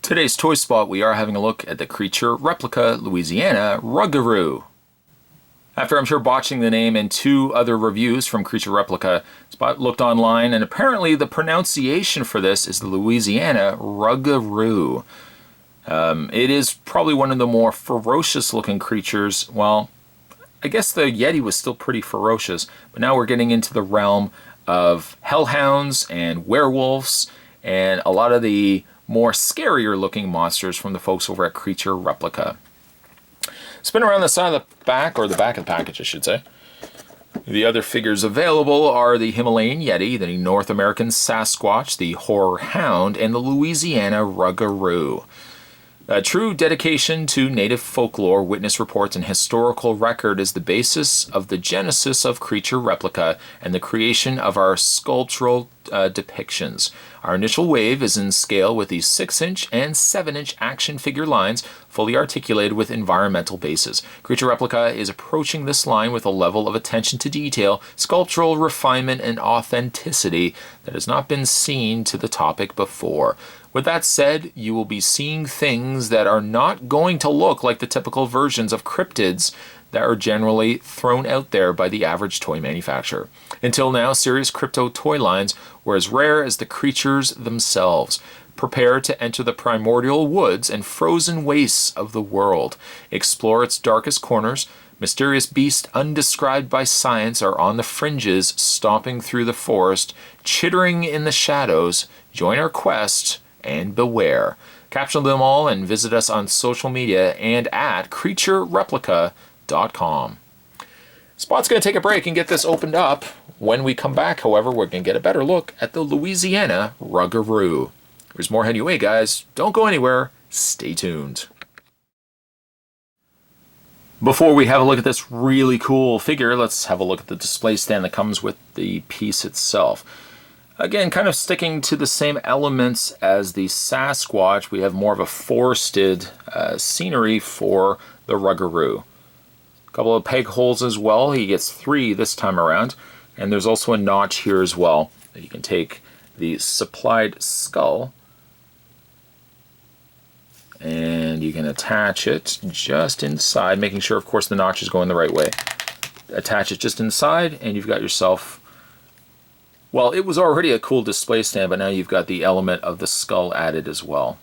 Today's Toy Spot, we are having a look at the creature Replica, Louisiana, Rougarou. After I'm sure botching the name and two other reviews from Creature Replica, Spot looked online and apparently the pronunciation for this is the Louisiana Rougarou. It is probably one of the more ferocious looking creatures. Well, I guess the Yeti was still pretty ferocious, but now we're getting into the realm of hellhounds and werewolves and a lot of the more scarier looking monsters from the folks over at Creature Replica. Spin around the side of the back, or the back of the package I should say. The other figures available are the Himalayan Yeti, the North American Sasquatch, the Horror Hound, and the Louisiana Rougarou. A true dedication to native folklore, witness reports, and historical record is the basis of the genesis of Creature Replica and the creation of our sculptural depictions. Our initial wave is in scale with these 6-inch and 7-inch action figure lines fully articulated with environmental bases. Creature Replica is approaching this line with a level of attention to detail, sculptural refinement, and authenticity that has not been seen to the topic before. With that said, you will be seeing things that are not going to look like the typical versions of cryptids that are generally thrown out there by the average toy manufacturer. Until now, serious crypto toy lines were as rare as the creatures themselves. Prepare to enter the primordial woods and frozen wastes of the world. Explore its darkest corners. Mysterious beasts undescribed by science are on the fringes, stomping through the forest, chittering in the shadows. Join our quest and beware. Capture them all and visit us on social media and at creaturereplica.com. Spot's going to take a break and get this opened up. When we come back, however, we're going to get a better look at the Louisiana Rougarou. There's more heading away, guys. Don't go anywhere. Stay tuned. Before we have a look at this really cool figure, let's have a look at the display stand that comes with the piece itself. Again, kind of sticking to the same elements as the Sasquatch, we have more of a forested scenery for the Rougarou. A couple of peg holes as well. He gets 3 this time around. And there's also a notch here as well that you can take the supplied skull and you can attach it just inside, making sure, of course, the notch is going the right way. Attach it just inside and you've got yourself, well, it was already a cool display stand, but now you've got the element of the skull added as well.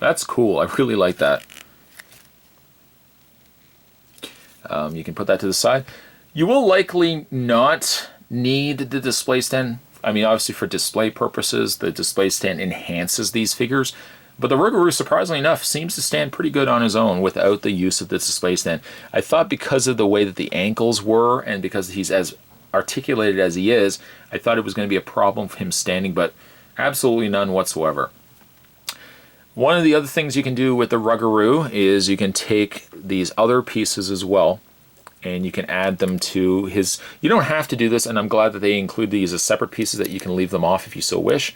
That's cool. I really like that. You can put that to the side. You will likely not need the display stand. I mean, obviously for display purposes, the display stand enhances these figures. But the Rougarou, surprisingly enough, seems to stand pretty good on his own without the use of the display stand. I thought because of the way that the ankles were and because he's as articulated as he is, I thought it was going to be a problem for him standing, but absolutely none whatsoever. One of the other things you can do with the Rougarou is you can take these other pieces as well and you can add them to his... You don't have to do this, and I'm glad that they include these as separate pieces that you can leave them off if you so wish,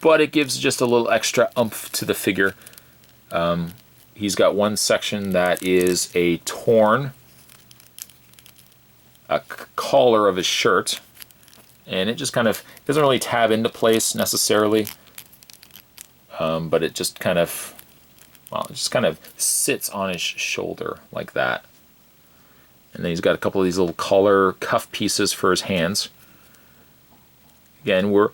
but it gives just a little extra oomph to the figure. He's got one section that is a torn collar of his shirt, and it just kind of doesn't really tab into place necessarily, but it just kind of, well, it just kind of sits on his shoulder like that. And then he's got a couple of these little collar cuff pieces for his hands. Again, we're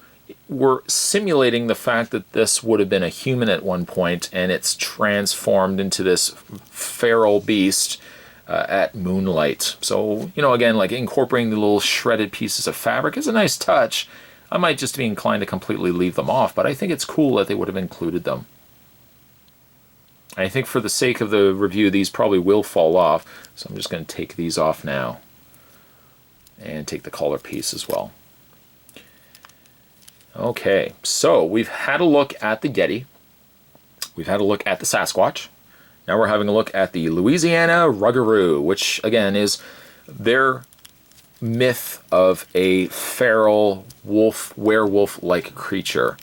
simulating the fact that this would have been a human at one point, and it's transformed into this feral beast at moonlight. So, you know, again, like incorporating the little shredded pieces of fabric is a nice touch. I might just be inclined to completely leave them off, but I think it's cool that they would have included them. I think for the sake of the review, these probably will fall off, so I'm just going to take these off now and take the collar piece as well. Okay, so we've had a look at the Yeti. We've had a look at the Sasquatch. Now we're having a look at the Louisiana Rougarou, which again is their myth of a feral wolf, werewolf-like creature.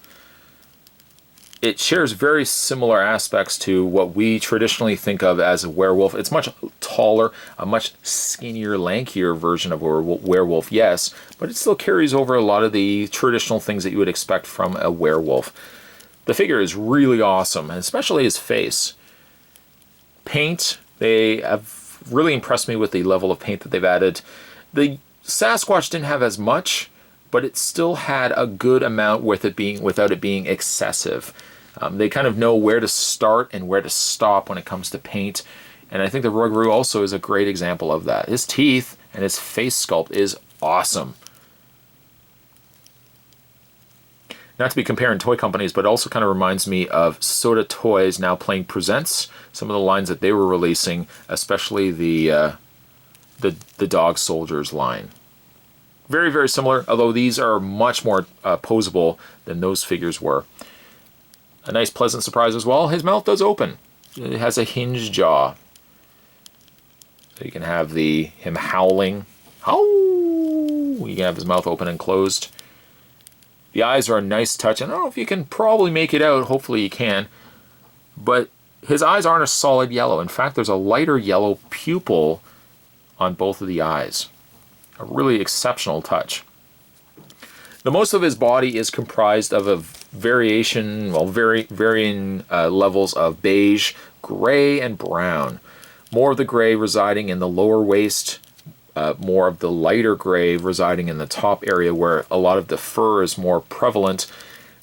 It shares very similar aspects to what we traditionally think of as a werewolf. It's much taller, a much skinnier, lankier version of a werewolf, yes, but it still carries over a lot of the traditional things that you would expect from a werewolf. The figure is really awesome, and especially his face. Paint, they have really impressed me with the level of paint that they've added. The Sasquatch didn't have as much, but it still had a good amount with it being, without it being excessive. They kind of know where to start and where to stop when it comes to paint. And I think the Rougarou also is a great example of that. His teeth and his face sculpt is awesome. Not to be comparing toy companies, but it also kind of reminds me of Soda Toys now playing Presents. Some of the lines that they were releasing, especially the Dog Soldiers line. Very, very similar, although these are much more posable than those figures were. A nice pleasant surprise as well, his mouth does open. It has a hinged jaw. So you can have him howling. Howl! You can have his mouth open and closed. The eyes are a nice touch. I don't know if you can probably make it out. Hopefully you can. But his eyes aren't a solid yellow. In fact, there's a lighter yellow pupil on both of the eyes. A really exceptional touch. The most of his body is comprised of a variation, well, varying levels of beige, gray, and brown. More of the gray residing in the lower waist, more of the lighter gray residing in the top area where a lot of the fur is more prevalent.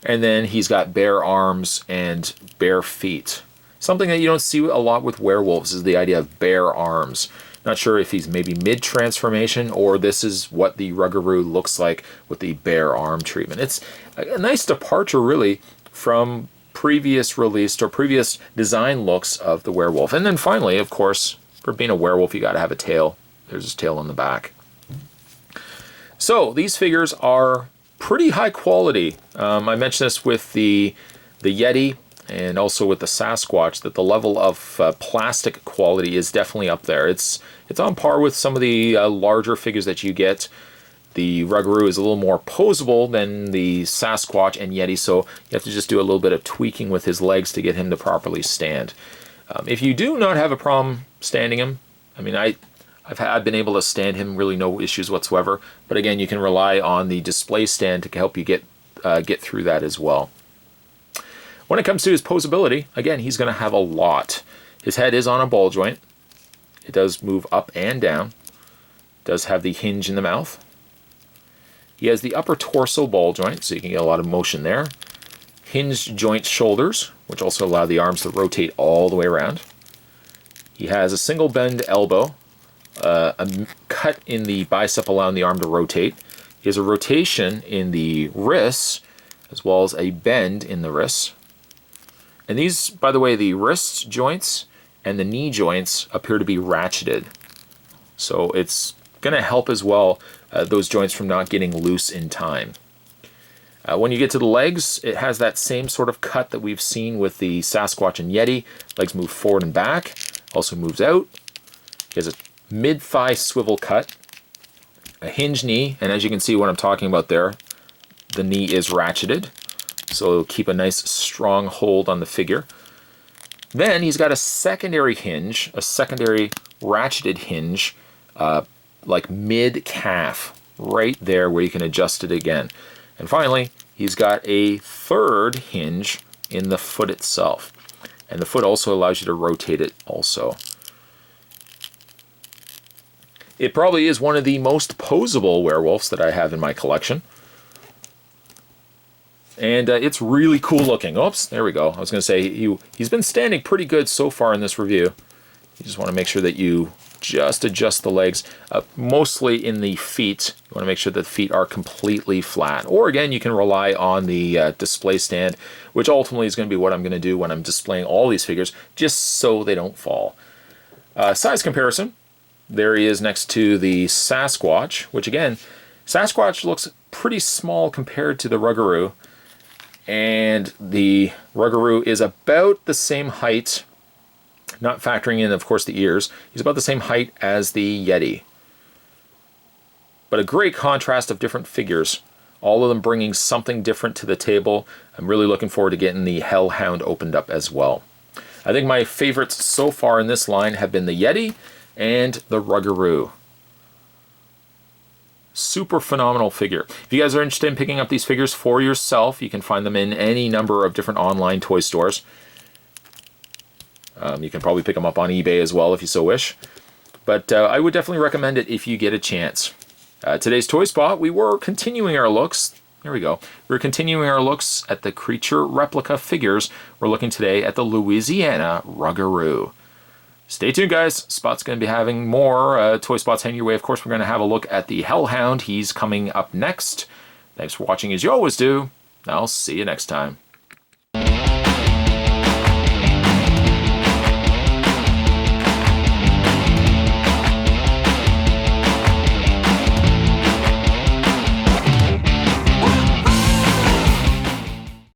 And then he's got bare arms and bare feet. Something that you don't see a lot with werewolves is the idea of bare arms. Not sure if he's maybe mid-transformation or this is what the Rougarou looks like with the bare arm treatment. It's a nice departure really from previous released or previous design looks of the werewolf. And then finally, of course, for being a werewolf, you got to have a tail. There's his tail on the back. So these figures are pretty high quality. I mentioned this with the Yeti and also with the Sasquatch, that the level of plastic quality is definitely up there. It's on par with some of the larger figures that you get. The Rougarou is a little more posable than the Sasquatch and Yeti, so you have to just do a little bit of tweaking with his legs to get him to properly stand. If you do not have a problem standing him, I mean, I've been able to stand him, really no issues whatsoever. But again, you can rely on the display stand to help you get through that as well. When it comes to his posability, again, he's going to have a lot. His head is on a ball joint. It does move up and down. It does have the hinge in the mouth. He has the upper torso ball joint, so you can get a lot of motion there. Hinged joint shoulders, which also allow the arms to rotate all the way around. He has a single bend elbow, a cut in the bicep allowing the arm to rotate. He has a rotation in the wrists, as well as a bend in the wrists. And these, by the way, the wrist joints and the knee joints appear to be ratcheted. So it's going to help as well those joints from not getting loose in time. When you get to the legs, it has that same sort of cut that we've seen with the Sasquatch and Yeti. Legs move forward and back, also moves out. He has a mid-thigh swivel cut, a hinge knee, and as you can see what I'm talking about there, the knee is ratcheted. So it'll keep a nice strong hold on the figure. Then he's got a secondary hinge, a secondary ratcheted hinge, like mid-calf, right there where you can adjust it again. And finally, he's got a third hinge in the foot itself. And the foot also allows you to rotate it also. It probably is one of the most posable werewolves that I have in my collection. And it's really cool looking. Oops, there we go. I was going to say, he's been standing pretty good so far in this review. You just want to make sure that you just adjust the legs, mostly in the feet. You want to make sure that the feet are completely flat. Or again, you can rely on the display stand, which ultimately is going to be what I'm going to do when I'm displaying all these figures, just so they don't fall. Size comparison. There he is next to the Sasquatch, which again, Sasquatch looks pretty small compared to the Rougarou. And the Rougarou is about the same height, not factoring in, of course, the ears. He's about the same height as the Yeti. But a great contrast of different figures, all of them bringing something different to the table. I'm really looking forward to getting the Hellhound opened up as well. I think my favorites so far in this line have been the Yeti and the Rougarou. Super phenomenal figure. If you guys are interested in picking up these figures for yourself, you can find them in any number of different online toy stores. You can probably pick them up on eBay as well if you so wish. But I would definitely recommend it if you get a chance. Today's Toy Spot, we were continuing our looks. Here we go. We're continuing our looks at the Creature Replica figures. We're looking today at the Louisiana Rougarou. Stay tuned, guys. Spot's going to be having more Toy Spots heading your way. Of course, we're going to have a look at the Hellhound. He's coming up next. Thanks for watching as you always do. I'll see you next time.